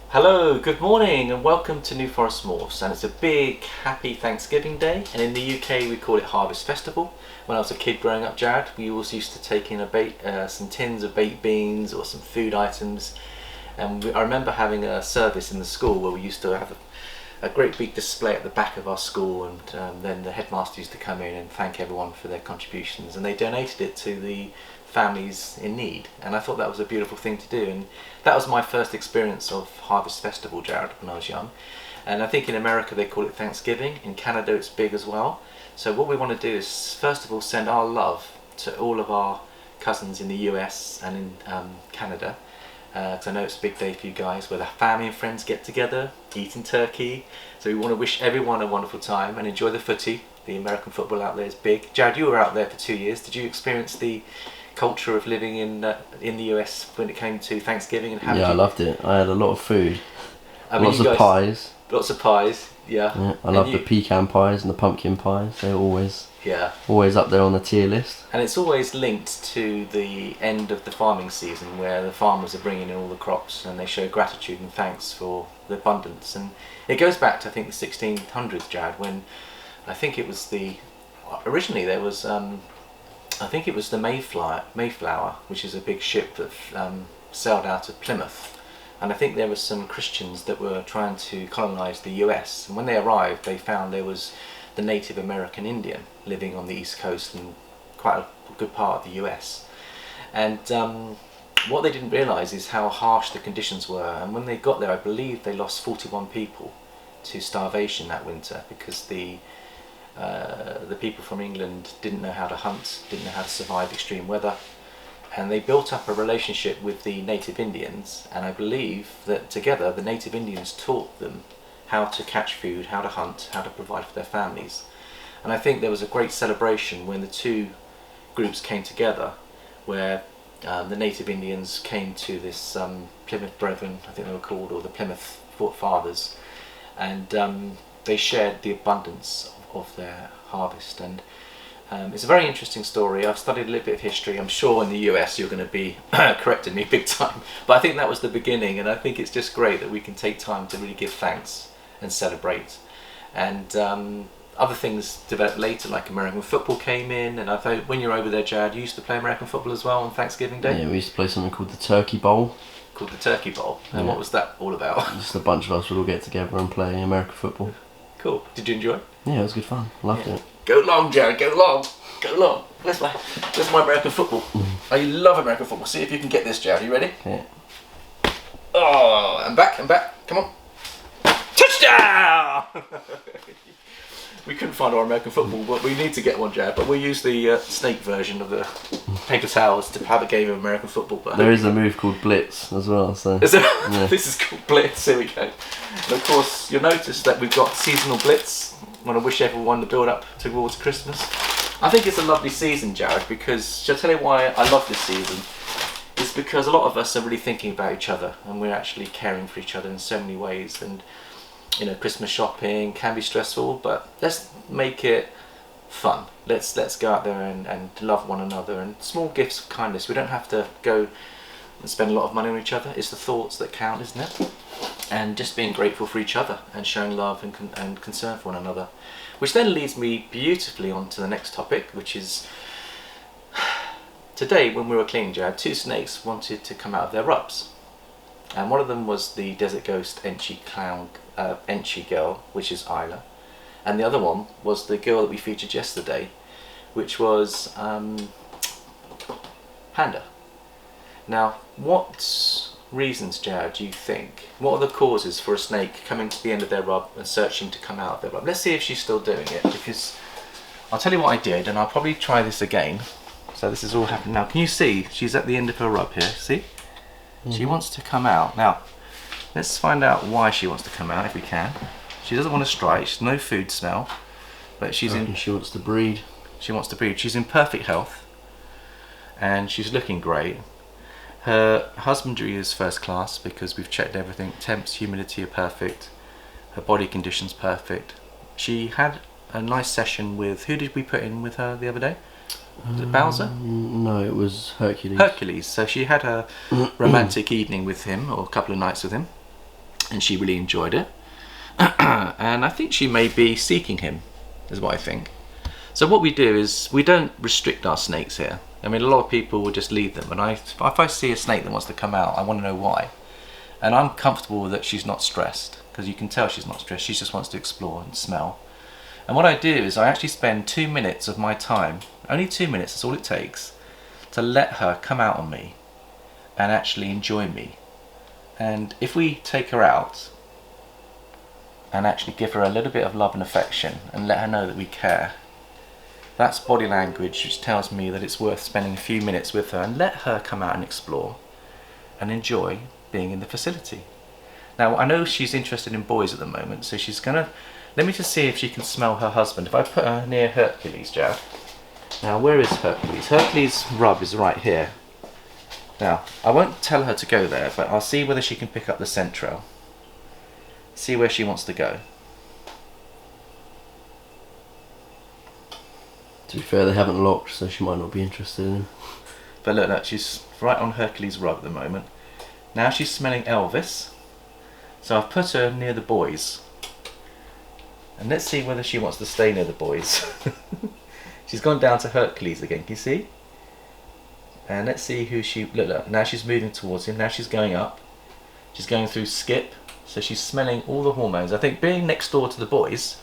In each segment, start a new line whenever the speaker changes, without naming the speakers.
Hello, good morning and welcome to New Forest Morphs, and it's a big happy Thanksgiving Day, and in the UK we call it Harvest Festival. When I was a kid growing up, Jared, we always used to take in some tins of baked beans or some food items, and I remember having a service in the school where we used to have a great big display at the back of our school, and then the headmaster used to come in and thank everyone for their contributions, and they donated it to the families in need, and I thought that was a beautiful thing to do. And that was my first experience of Harvest Festival, Jared, when I was young. And I think in America they call it Thanksgiving. In Canada it's big as well. So what we want to do is first of all send our love to all of our cousins in the US and in Canada, because I know it's a big day for you guys where the family and friends get together eating turkey. So we want to wish everyone a wonderful time and enjoy the footy. The American football out there is big. Jared, you were out there for 2 years. Did you experience the culture of living in the US when it came to Thanksgiving? And
I loved it. I had a lot of food. Lots of pies.
Lots of pies, yeah.
I love the pecan pies and the pumpkin pies. They're always
always
up there on the tier list.
And it's always linked to the end of the farming season where the farmers are bringing in all the crops and they show gratitude and thanks for the abundance. And it goes back to I think the 1600s, Jared, when I think it was originally there was I think it was the Mayflower, which is a big ship that sailed out of Plymouth. And I think there were some Christians that were trying to colonise the US. And when they arrived, they found there was the Native American Indian living on the East Coast and quite a good part of the US. And what they didn't realise is how harsh the conditions were. And when they got there, I believe they lost 41 people to starvation that winter because the people from England didn't know how to hunt, didn't know how to survive extreme weather, and they built up a relationship with the native Indians, and I believe that together the native Indians taught them how to catch food, how to hunt, how to provide for their families. And I think there was a great celebration when the two groups came together, where the native Indians came to this Plymouth Brethren, I think they were called, or the Plymouth Fathers, and they shared the abundance of their harvest. And it's a very interesting story. I've studied a little bit of history. I'm sure in the US you're going to be correcting me big time, but I think that was the beginning, and I think it's just great that we can take time to really give thanks and celebrate. And other things developed later, like American football came in, and I thought when you're over there, Jared, you used to play American football as well on Thanksgiving Day?
Yeah, we used to play something called the Turkey Bowl.
And what was that all about?
Just a bunch of us would all get together and play American football.
Cool. Did you enjoy it?
Yeah, it was good fun. Loved it.
Go long, Jared, go long. Go long. Where's my American football? I love American football. See if you can get this, Jared. Are you ready?
Yeah.
Oh, I'm back. Come on. Touchdown! We couldn't find our American football, but we need to get one, Jared. But we'll use the snake version of the paper towels to have a game of American football. But
there is a move called Blitz as well. So
is there? Yeah. This is called Blitz. Here we go. And of course, you'll notice that we've got seasonal Blitz. I want to wish everyone the build up towards Christmas. I think it's a lovely season, Jared, because shall I tell you why I love this season? It's because a lot of us are really thinking about each other, and we're actually caring for each other in so many ways. And you know, Christmas shopping can be stressful, but let's make it fun. Let's go out there and love one another, and small gifts of kindness. We don't have to go and spend a lot of money on each other. It's the thoughts that count, isn't it? And just being grateful for each other and showing love and concern for one another. Which then leads me beautifully on to the next topic, which is today when we were cleaning, Jared, two snakes wanted to come out of their rubs. And one of them was the desert ghost Enchi girl, which is Isla. And the other one was the girl that we featured yesterday, which was Panda. Now, what reasons, Jared, do you think? What are the causes for a snake coming to the end of their rub and searching to come out of their rub? Let's see if she's still doing it, because I'll tell you what I did, and I'll probably try this again. So this is all happening now. Can you see? She's at the end of her rub here. See? Mm-hmm. She wants to come out. Now, let's find out why she wants to come out, if we can. She doesn't want to strike. She's no food smell, but she
wants to breed.
She wants to breed. She's in perfect health, and she's looking great. Her husbandry is first class because we've checked everything. Temps, humidity are perfect. Her body condition's perfect. She had a nice session with, who did we put in with her the other day? Was it Bowser?
No, it was Hercules.
Hercules. So she had a romantic evening with him, or a couple of nights with him. and she really enjoyed it. And I think she may be seeking him, is what I think. So what we do is we don't restrict our snakes here. I mean, a lot of people will just leave them, and if I see a snake that wants to come out, I want to know why. And I'm comfortable that she's not stressed, because you can tell she's not stressed. She just wants to explore and smell. And what I do is I actually spend 2 minutes of my time, only 2 minutes, that's all it takes, to let her come out on me and actually enjoy me. And if we take her out and actually give her a little bit of love and affection and let her know that we care, that's body language which tells me that it's worth spending a few minutes with her and let her come out and explore and enjoy being in the facility. Now, I know she's interested in boys at the moment, so she's gonna, let me just see if she can smell her husband. If I put her near Hercules, Jad. Now, where is Hercules? Hercules' rub is right here. Now, I won't tell her to go there, but I'll see whether she can pick up the scent trail. See where she wants to go.
To be fair, they haven't locked, so she might not be interested in him.
But look, she's right on Hercules' rug at the moment. Now she's smelling Elvis. So I've put her near the boys. And let's see whether she wants to stay near the boys. She's gone down to Hercules again, can you see? And let's see who she... Look, now she's moving towards him. Now she's going up. She's going through Skip. So she's smelling all the hormones. I think being next door to the boys...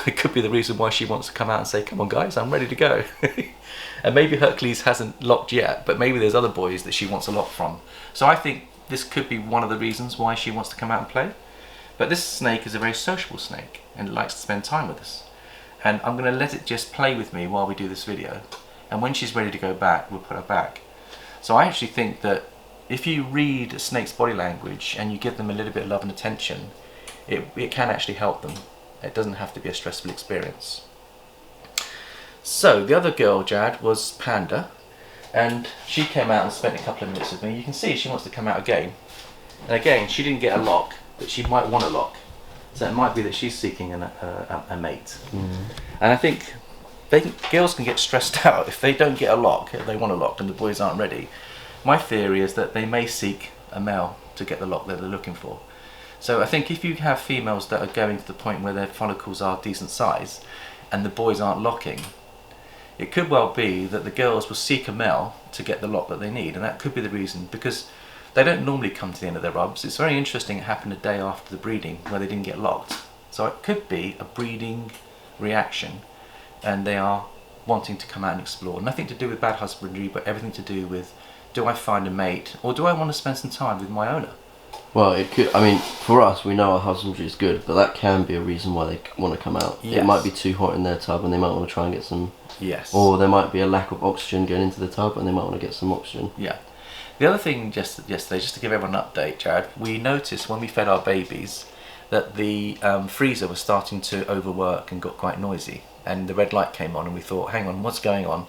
it could be the reason why she wants to come out and say, come on guys, I'm ready to go. And maybe Hercules hasn't locked yet, but maybe there's other boys that she wants a lock from. So I think this could be one of the reasons why she wants to come out and play. But this snake is a very sociable snake and it likes to spend time with us. And I'm going to let it just play with me while we do this video. And when she's ready to go back, we'll put her back. So I actually think that if you read a snake's body language and you give them a little bit of love and attention, it can actually help them. It doesn't have to be a stressful experience. So the other girl, Jad, was Panda, and she came out and spent a couple of minutes with me. You can see she wants to come out again. And again, she didn't get a lock, but she might want a lock. So it might be that she's seeking a mate. And I think girls can get stressed out if they don't get a lock, if they want a lock and the boys aren't ready. My theory is that they may seek a male to get the lock that they're looking for. So I think if you have females that are going to the point where their follicles are decent size and the boys aren't locking, it could well be that the girls will seek a male to get the lock that they need, and that could be the reason, because they don't normally come to the end of their rubs. It's very interesting, it happened a day after the breeding where they didn't get locked. So it could be a breeding reaction and they are wanting to come out and explore. Nothing to do with bad husbandry, but everything to do with, do I find a mate or do I want to spend some time with my owner?
Well, it could. I mean, for us, we know our husbandry is good, but that can be a reason why they want to come out.
Yes.
It might be too hot in their tub, and they might want to try and get some.
Yes.
Or there might be a lack of oxygen going into the tub, and they might want to get some oxygen.
Yeah. The other thing, just yesterday, just to give everyone an update, Jared, we noticed when we fed our babies that the freezer was starting to overwork and got quite noisy, and the red light came on, and we thought, hang on, what's going on?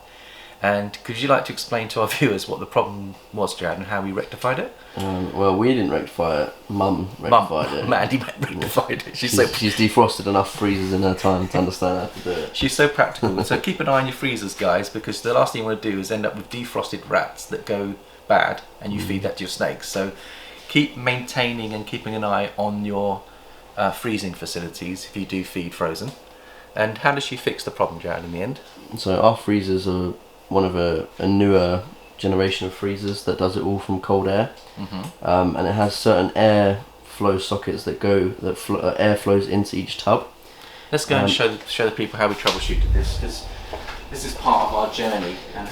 And could you like to explain to our viewers what the problem was, Jared, and how we rectified it?
Well, we didn't rectify it. Mum rectified it.
Mandy rectified it. She's
defrosted enough freezers in her time to understand how to do it.
She's so practical. So keep an eye on your freezers, guys, because the last thing you want to do is end up with defrosted rats that go bad, and you feed that to your snakes. So keep maintaining and keeping an eye on your freezing facilities if you do feed frozen. And how does she fix the problem, Jared, in the end?
So our freezers are one of a newer generation of freezers that does it all from cold air, and it has certain air flow sockets that air flows into each tub. Let's go and show the people how we troubleshooted this, because this is part of our journey and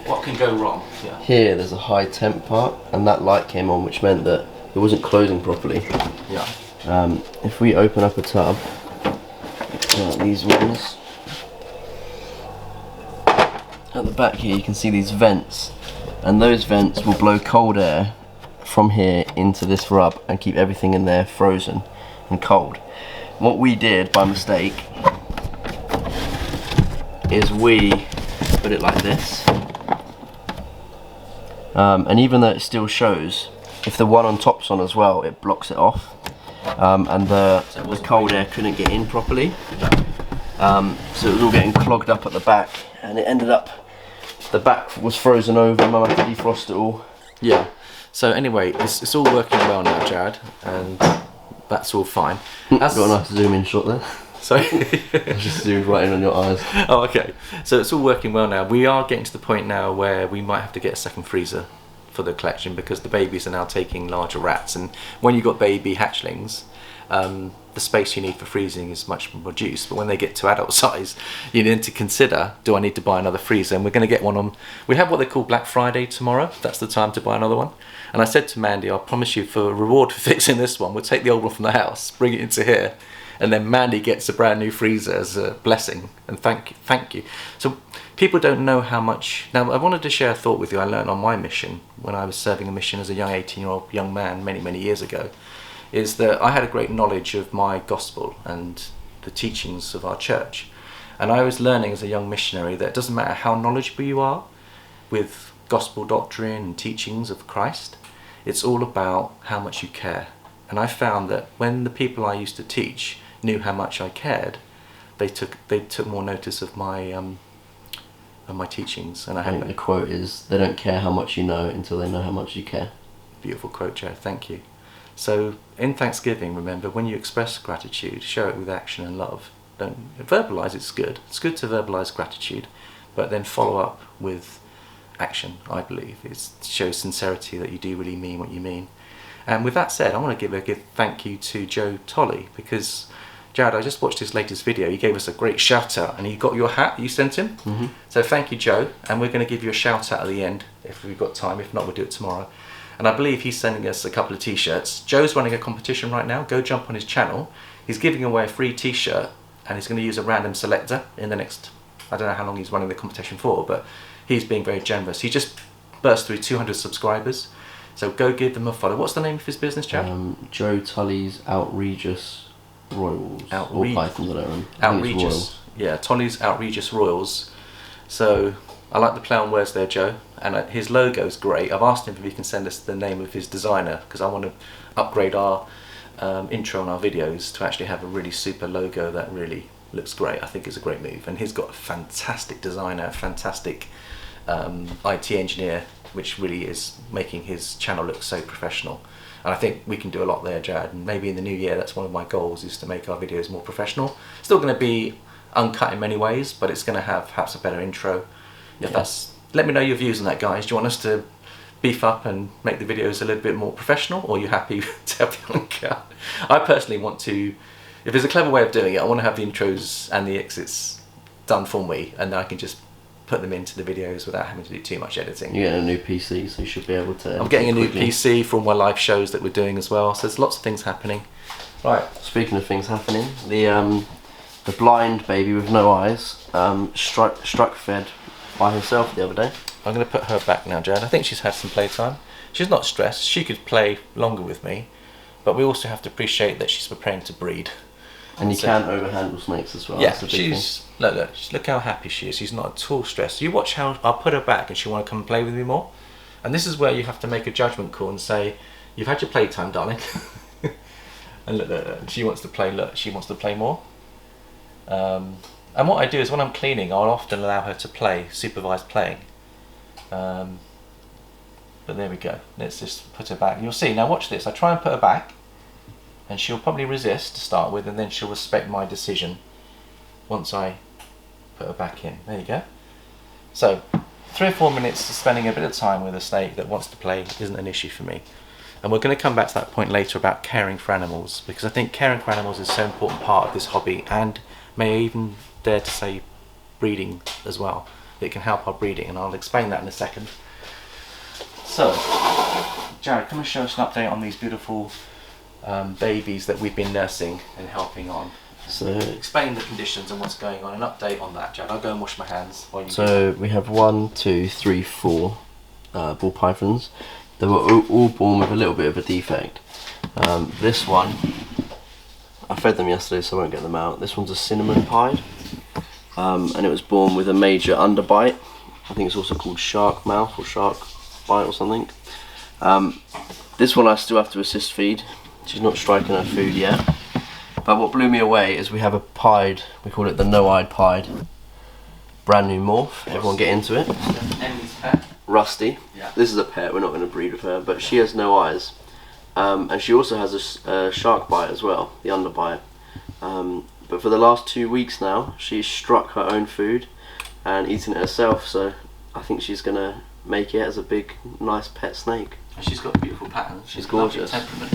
what can go wrong. Yeah. Here there's a high temp part, and that light came on, which meant that it wasn't closing properly. Yeah. If we open up a tub, these ones. At the back here you can see these vents, and those vents will blow cold air from here into this rub and keep everything in there frozen and cold. What we did by mistake is we put it like this, and even though it still shows, if the one on top's on as well, it blocks it off, and the cold air couldn't get in properly, so it was all getting clogged up at the back, and it ended up the back was frozen over. Mum had to defrost it all. Yeah.
So anyway, it's all working well now, Jared, and that's all fine.
Got a nice zoom in shot there.
Sorry?
I just zoomed right in on your eyes.
Oh, okay. So it's all working well now. We are getting to the point now where we might have to get a second freezer for the collection because the babies are now taking larger rats, and when you've got baby hatchlings, the space you need for freezing is much more reduced. But when they get to adult size, you need to consider, do I need to buy another freezer? And we're going to get one on, we have what they call Black Friday tomorrow. That's the time to buy another one. And I said to Mandy, I'll promise you for a reward for fixing this one, we'll take the old one from the house, bring it into here, and then Mandy gets a brand new freezer as a blessing. And thank you. So people don't know how much. Now I wanted to share a thought with you I learned on my mission when I was serving a mission as a young 18-year-old young man many years ago, is that I had a great knowledge of my gospel and the teachings of our church. And I was learning as a young missionary that it doesn't matter how knowledgeable you are with gospel doctrine and teachings of Christ, it's all about how much you care. And I found that when the people I used to teach knew how much I cared, they took more notice of my teachings. And
I think the quote is, they don't care how much you know until they know how much you care.
Beautiful quote, Joe, thank you. So in Thanksgiving, remember, when you express gratitude, show it with action and love. Don't verbalise, it's good. It's good to verbalise gratitude, but then follow up with action, I believe. It shows sincerity that you do really mean what you mean. And with that said, I want to give a thank you to Joe Tolley, because Jared, I just watched his latest video. He gave us a great shout out, and he got your hat you sent him.
Mm-hmm.
So thank you, Joe, and we're going to give you a shout out at the end if we've got time. If not, we'll do it tomorrow. And I believe he's sending us a couple of t-shirts. Joe's running a competition right now. Go jump on his channel. He's giving away a free t-shirt, and he's going to use a random selector in the next, I don't know how long he's running the competition for, but he's being very generous. He just burst through 200 subscribers. So go give them a follow. What's the name of his business, Joe?
Joe Tolley's Outrageous Royals. Or Pythons, I don't know.
Outrageous. Yeah, Tolley's Outrageous Royals. So I like the play on words there, Joe. And his logo's great. I've asked him if he can send us the name of his designer, because I want to upgrade our intro on our videos to actually have a really super logo that really looks great. I think it's a great move. And he's got a fantastic designer, a fantastic IT engineer, which really is making his channel look so professional. And I think we can do a lot there, Jared. And maybe in the new year, that's one of my goals, is to make our videos more professional. Still going to be uncut in many ways, but it's going to have perhaps a better intro. Let me know your views on that, guys. Do you want us to beef up and make the videos a little bit more professional, or are you happy to have the uncut? I personally want to, if there's a clever way of doing it, I want to have the intros and the exits done for me, and then I can just put them into the videos without having to do too much editing.
You're getting a new PC, so you should be able to.
I'm getting a new PC for all my live shows that we're doing as well, so there's lots of things happening. Right.
Speaking of things happening, the blind baby with no eyes struck fed by herself the other day.
I'm going to put her back now, Jared. I think she's had some playtime. She's not stressed. She could play longer with me, but we also have to appreciate that she's preparing to breed.
And you can overhandle snakes as well.
Yeah, she's look how happy she is. She's not at all stressed. You watch how I'll put her back, and she'll want to come and play with me more. And this is where you have to make a judgment call and say, "You've had your playtime, darling." And look, she wants to play. Look, she wants to play more. And what I do is when I'm cleaning, I'll often allow her to play, supervised playing. But there we go. Let's just put her back. You'll see. Now watch this. I try and put her back, and she'll probably resist to start with, and then she'll respect my decision once I put her back in. There you go. So 3 or 4 minutes spending a bit of time with a snake that wants to play isn't an issue for me. And we're going to come back to that point later about caring for animals, because I think caring for animals is so important part of this hobby, and may I even dare to say breeding as well. It can help our breeding, and I'll explain that in a second. So, Jared, come and show us an update on these beautiful babies that we've been nursing and helping on. So, explain the conditions and what's going on, an update on that, Jared. I'll go and wash my hands while you
So we have 1, 2, 3, 4 ball pythons. They were all born with a little bit of a defect. This one, I fed them yesterday, so I won't get them out. This one's a cinnamon pied, and it was born with a major underbite. I think it's also called shark mouth or shark bite or something. This one I still have to assist feed. She's not striking her food yet. But what blew me away is we have a pied, we call it the no-eyed pied, brand new morph. Everyone get into it.
pet?
Rusty.
Yeah.
This is a pet, we're not going to breed with her, but she has no eyes. And she also has a shark bite as well, the underbite. But for the last 2 weeks now, she's struck her own food and eaten it herself, so I think she's going to make it as a big, nice pet snake.
And she's got beautiful patterns.
She's gorgeous.
Temperament.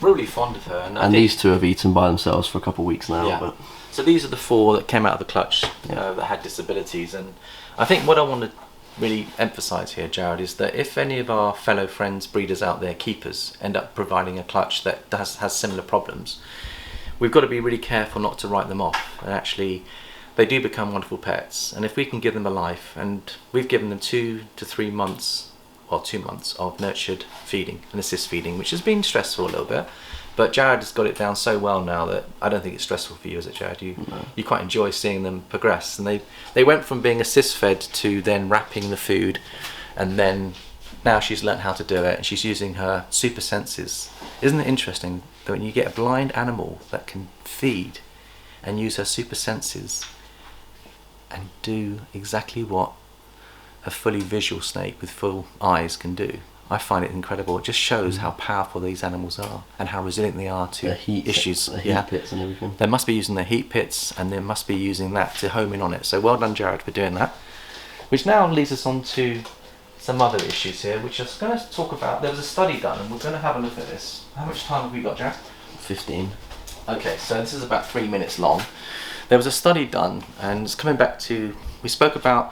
Really fond of her.
And these two have eaten by themselves for a couple of weeks now.
Yeah.
But
so these are the 4 that came out of the clutch that had disabilities, and I think what I want to really emphasise here, Jared, is that if any of our fellow friends, breeders out there, keepers, end up providing a clutch that has similar problems, we've got to be really careful not to write them off. And actually, they do become wonderful pets, and if we can give them a life, and we've given them 2 to 3 months, well, 2 months of nurtured feeding and assist feeding, which has been stressful a little bit, but Jared has got it down so well now that I don't think it's stressful for you, is it, Jared? You quite enjoy seeing them progress, and they went from being assist fed to then wrapping the food, and then now she's learnt how to do it, and she's using her super senses. Isn't it interesting that when you get a blind animal that can feed and use her super senses and do exactly what a fully visual snake with full eyes can do? I find it incredible. It just shows how powerful these animals are and how resilient they are to issues.
The heat pits and everything.
They must be using their heat pits, and they must be using that to home in on it. So well done, Jared, for doing that. Which now leads us on to some other issues here, which I was going to talk about. There was a study done, and we're going to have a look at this. How much time have we got, Jared?
15.
Okay, so this is about 3 minutes long. There was a study done, and it's coming back to, we spoke about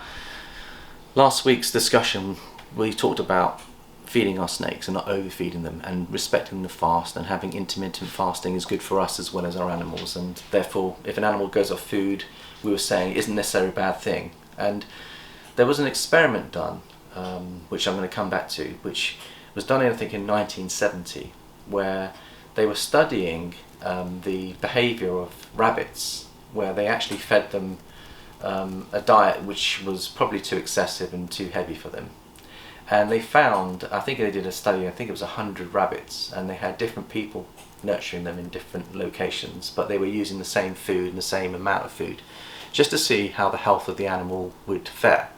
last week's discussion. We talked about feeding our snakes and not overfeeding them, and respecting the fast, and having intermittent fasting is good for us as well as our animals, and therefore if an animal goes off food, we were saying it isn't necessarily a bad thing. And there was an experiment done, which I'm going to come back to, which was done I think in 1970, where they were studying the behaviour of rabbits, where they actually fed them a diet which was probably too excessive and too heavy for them. And they found, I think they did a study, I think it was 100 rabbits, and they had different people nurturing them in different locations, but they were using the same food and the same amount of food, just to see how the health of the animal would fare.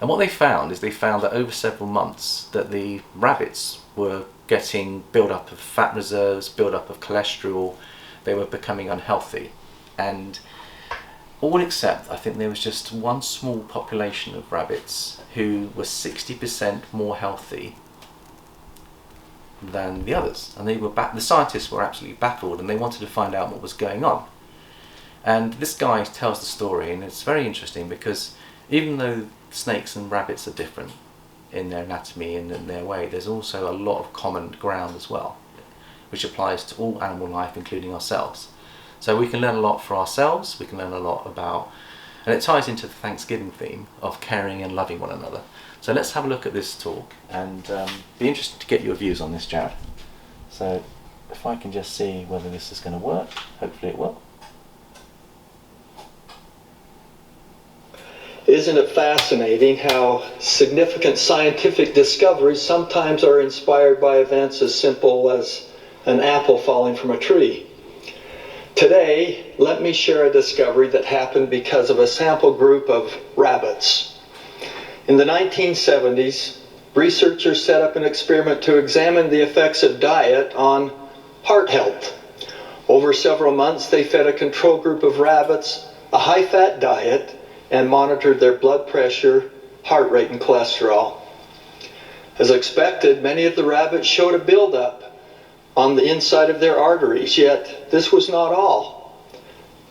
And what they found is they found that over several months that the rabbits were getting build-up of fat reserves, build-up of cholesterol, they were becoming unhealthy. And all except, I think there was just one small population of rabbits who were 60% more healthy than the others. And they were the scientists were absolutely baffled, and they wanted to find out what was going on. And this guy tells the story, and it's very interesting because even though snakes and rabbits are different in their anatomy and in their way, there's also a lot of common ground as well, which applies to all animal life, including ourselves. So we can learn a lot for ourselves, we can learn a lot about, and it ties into the Thanksgiving theme of caring and loving one another. So let's have a look at this talk, and be interested to get your views on this, Jared. So if I can just see whether this is going to work, hopefully it will.
Isn't it fascinating how significant scientific discoveries sometimes are inspired by events as simple as an apple falling from a tree? Today, let me share a discovery that happened because of a sample group of rabbits. In the 1970s, researchers set up an experiment to examine the effects of diet on heart health. Over several months, they fed a control group of rabbits a high-fat diet and monitored their blood pressure, heart rate, and cholesterol. As expected, many of the rabbits showed a buildup on the inside of their arteries, yet this was not all.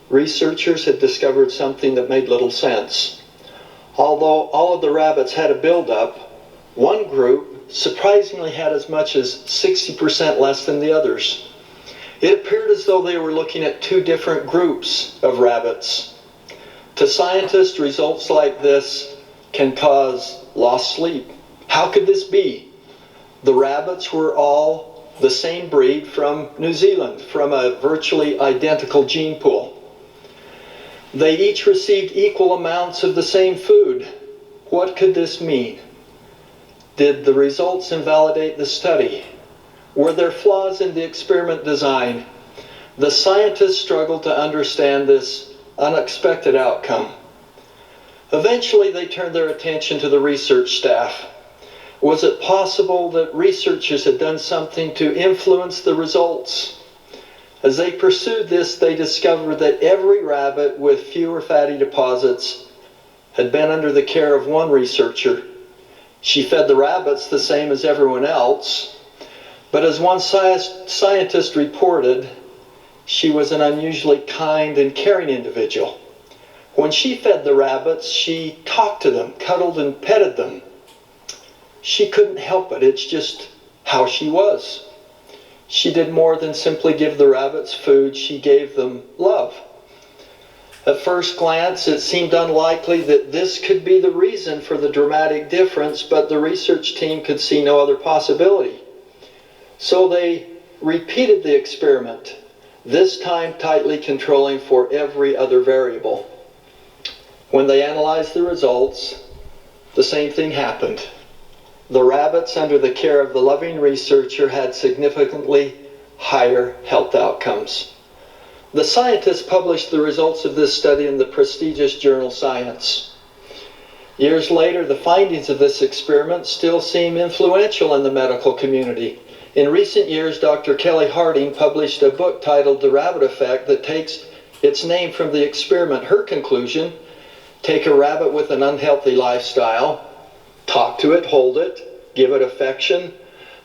Researchers had discovered something that made little sense. Although all of the rabbits had a buildup, one group surprisingly had as much as 60% less than the others. It appeared as though they were looking at 2 different groups of rabbits. To scientists, results like this can cause lost sleep. How could this be? The rabbits were all the same breed from New Zealand, from a virtually identical gene pool. They each received equal amounts of the same food. What could this mean? Did the results invalidate the study? Were there flaws in the experiment design? The scientists struggled to understand this unexpected outcome. Eventually, they turned their attention to the research staff. Was it possible that researchers had done something to influence the results? As they pursued this, they discovered that every rabbit with fewer fatty deposits had been under the care of one researcher. She fed the rabbits the same as everyone else, but as one scientist reported, she was an unusually kind and caring individual. When she fed the rabbits, she talked to them, cuddled and petted them. She couldn't help it. It's just how she was. She did more than simply give the rabbits food. She gave them love. At first glance, it seemed unlikely that this could be the reason for the dramatic difference, but the research team could see no other possibility. So they repeated the experiment, this time tightly controlling for every other variable. When they analyzed the results, the same thing happened. The rabbits under the care of the loving researcher had significantly higher health outcomes. The scientists published the results of this study in the prestigious journal Science. Years later, the findings of this experiment still seem influential in the medical community. In recent years, Dr. Kelly Harding published a book titled The Rabbit Effect that takes its name from the experiment. Her conclusion: take a rabbit with an unhealthy lifestyle, talk to it, hold it, give it affection.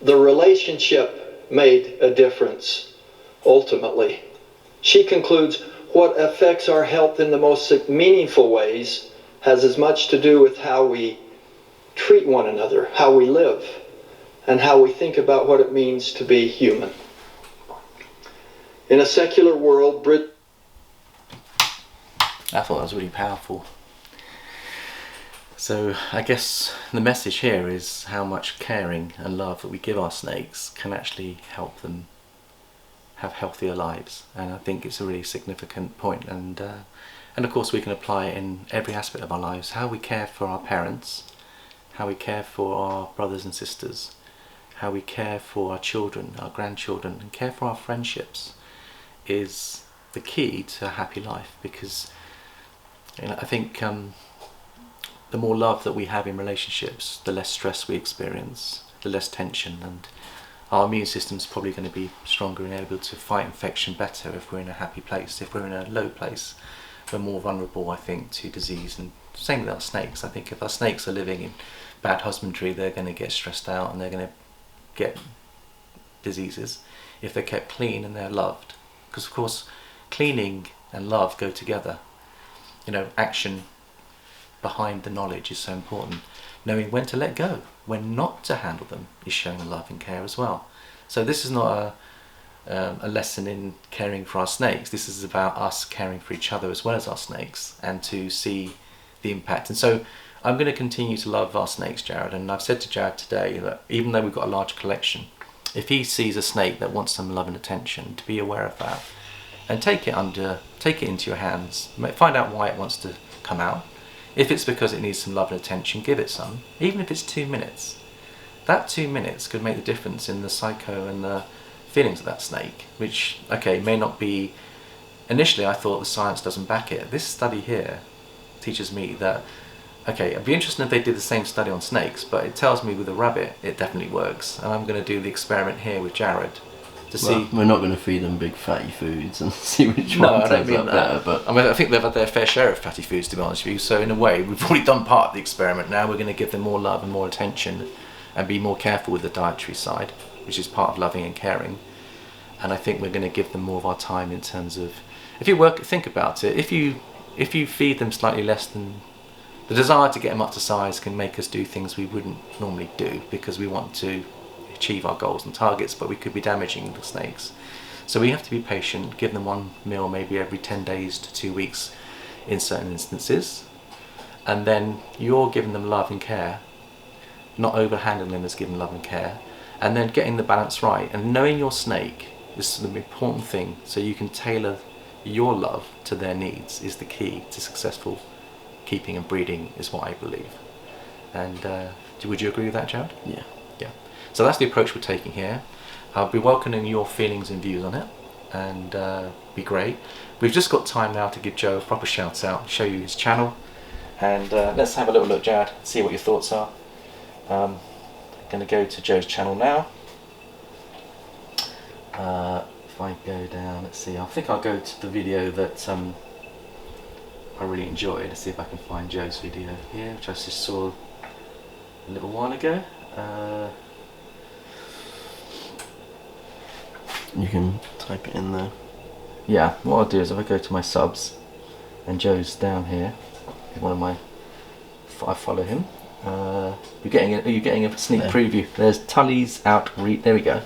The relationship made a difference, ultimately. She concludes, what affects our health in the most meaningful ways has as much to do with how we treat one another, how we live, and how we think about what it means to be human. In a secular world,
I thought that was really powerful. So I guess the message here is how much caring and love that we give our snakes can actually help them have healthier lives, and I think it's a really significant point. And of course we can apply it in every aspect of our lives. How we care for our parents, how we care for our brothers and sisters, how we care for our children, our grandchildren, and care for our friendships is the key to a happy life. Because I think the more love that we have in relationships, the less stress we experience, the less tension, and our immune system's probably going to be stronger and able to fight infection better if we're in a happy place. If we're in a low place, we're more vulnerable, I think, to disease. And same with our snakes. I think if our snakes are living in bad husbandry, they're going to get stressed out and they're going to get diseases. If they're kept clean and they're loved, because of course cleaning and love go together. Action behind the knowledge is so important. Knowing when to let go, when not to handle them, is showing love and care as well. So this is not a lesson in caring for our snakes. This is about us caring for each other as well as our snakes, and to see the impact. And so I'm going to continue to love our snakes, Jared. And I've said to Jared today that even though we've got a large collection, if he sees a snake that wants some love and attention, to be aware of that and take it into your hands. Find out why it wants to come out. If it's because it needs some love and attention, give it some, even if it's 2 minutes. That 2 minutes could make the difference in the psycho and the feelings of that snake, which, may not be... Initially I thought the science doesn't back it. This study here teaches me that, it'd be interesting if they did the same study on snakes, but it tells me with a rabbit it definitely works. And I'm going to do the experiment here with Jared to see...
We're not going to feed them big fatty foods and see which one turns out better. But
I think they've had their fair share of fatty foods, to be honest with you. So in a way, we've already done part of the experiment. Now we're going to give them more love and more attention and be more careful with the dietary side, which is part of loving and caring. And I think we're going to give them more of our time in terms of... think about it, if you feed them slightly less than... The desire to get them up to size can make us do things we wouldn't normally do because we want to achieve our goals and targets, but we could be damaging the snakes. So we have to be patient, give them one meal maybe every 10 days to 2 weeks in certain instances, and then you're giving them love and care, not overhandling them as giving love and care, and then getting the balance right. And knowing your snake is the important thing, so you can tailor your love to their needs is the key to successful keeping and breeding, is what I believe. And would you agree with that, Jared?
Yeah.
So that's the approach we're taking here. I'll be welcoming your feelings and views on it, and be great. We've just got time now to give Joe a proper shout out, show you his channel, and let's have a little look, Jared, see what your thoughts are. Going to go to Joe's channel now. If I go down, let's see, I think I'll go to the video that I really enjoyed. Let's see if I can find Joe's video here, which I just saw a little while ago.
You can type it in there.
Yeah, what I'll do is if I go to my subs, and Joe's down here, one of my, I follow him. You're getting a sneak preview. There's Tully's out. There we go.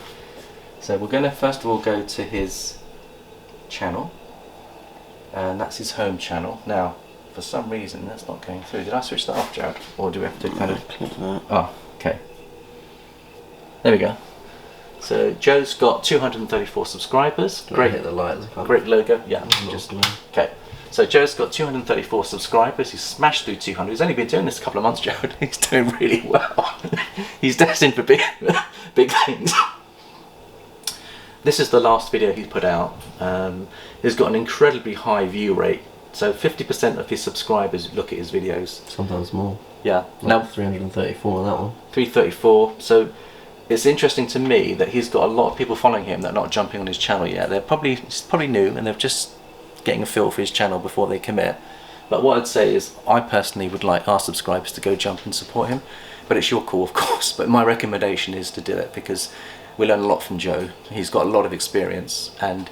So we're going to first of all go to his channel, and that's his home channel. Now, for some reason, that's not going through. Did I switch that off, Jared, or do we have to kind of
click that?
Oh, okay. There we go. So Joe's got 234 subscribers. Great.
Hit the light.
Great logo. Yeah.
Just
okay. So Joe's got 234 subscribers. He's smashed through 200. He's only been doing this a couple of months, Joe. He's doing really well. He's destined for big things. This is the last video he put out. He's got an incredibly high view rate. So 50% of his subscribers look at his videos.
Sometimes more.
Yeah.
Like
now
334 on that one.
334. So it's interesting to me that he's got a lot of people following him that are not jumping on his channel yet. He's probably new and they're just getting a feel for his channel before they commit. But what I'd say is I personally would like our subscribers to go jump and support him. But it's your call, of course. But my recommendation is to do it because we learn a lot from Joe. He's got a lot of experience and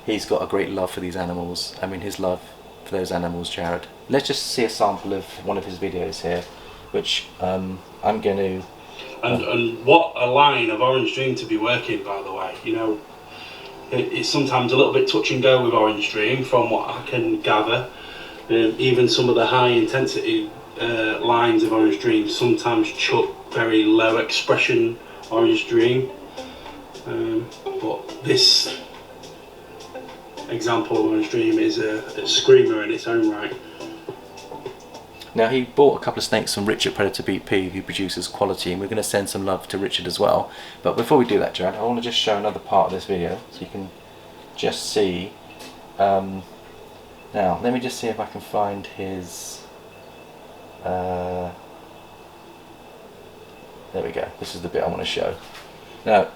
he's got a great love for these animals. I mean, his love for those animals, Jared. Let's just see a sample of one of his videos here, which I'm going to...
And what a line of Orange Dream to be working, by the way. You know, it's sometimes a little bit touch and go with Orange Dream, from what I can gather. Even some of the high intensity lines of Orange Dream sometimes chuck very low expression Orange Dream. But this example of Orange Dream is a screamer in its own right.
Now he bought a couple of snakes from Richard Predator BP, who produces quality, and we're going to send some love to Richard as well. But before we do that, Jared, I want to just show another part of this video so you can just see. Now let me just see if I can find his... there we go. This is the bit I want to show. Now,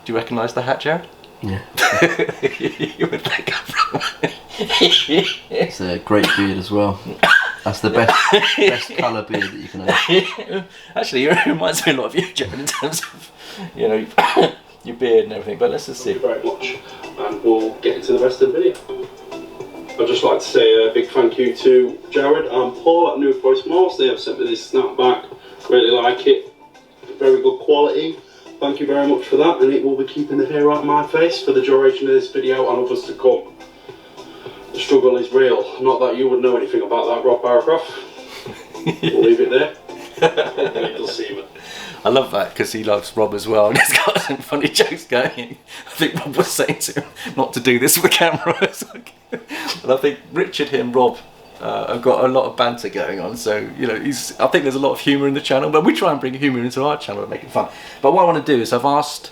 do you recognise the hat, Jared?
Yeah.
You would think from.
It's a great beard as well. That's the best colour beard that you can have.
Actually, it reminds me a lot of you, Jared, in terms of, you know, your beard and everything. But let's just see.
Thank you very much, and we'll get into the rest of the video. I'd just like to say a big thank you to Jared and Paul at New Voice Morphs. They have sent me this snapback. Really like it. Very good quality. Thank you very much for that, and it will be keeping the hair out of my face for the duration of this video and others to come. The struggle is real. Not that you would know anything about that, Rob Barracroft. We'll leave it there. You'll see it.
I love that because he loves Rob as well, and he's got some funny jokes going. I think Rob was saying to him not to do this with the camera. And I think Richard and Rob have got a lot of banter going on, so you know, I think there's a lot of humour in the channel, but we try and bring humour into our channel and make it fun. But what I want to do is I've asked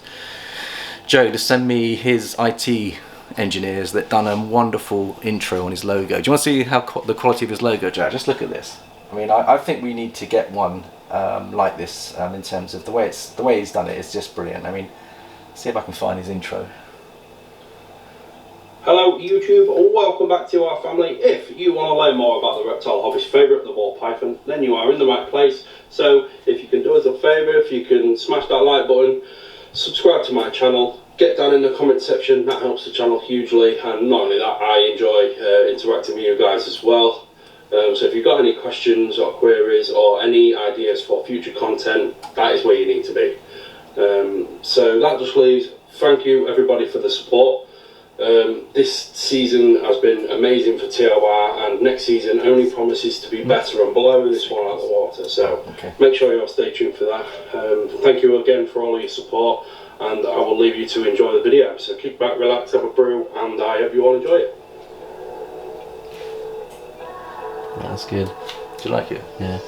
Joe to send me his IT engineers that done a wonderful intro on his logo. Do you want to see how the quality of his logo, Joe? Just look at this. I mean, I think we need to get one like this in terms of the way he's done it. It's just brilliant. I mean, see if I can find his intro.
Hello YouTube, welcome back to our family. If you want to learn more about the reptile hobby's favourite, the ball python, then you are in the right place. So if you can do us a favour, if you can smash that like button, subscribe to my channel, get down in the comment section, that helps the channel hugely, and not only that, I enjoy interacting with you guys as well. So if you've got any questions or queries or any ideas for future content, that is where you need to be. So that just leaves, thank you everybody for the support. This season has been amazing for TOR, and next season only promises to be better and blow this one out of the water, so make sure you'll stay tuned for that. Thank you again for all of your support, and I will leave you to enjoy the video. So kick back, relax, have a brew, and I hope you all enjoy it.
That's good.
Do you like it?
Yeah.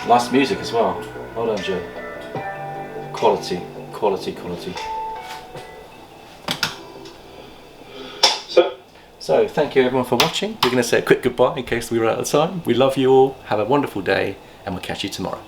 Nice music as well. Well done, Joe. Quality, quality, quality. So thank you everyone for watching. We're going to say a quick goodbye in case we run out of time. We love you all. Have a wonderful day, and we'll catch you tomorrow.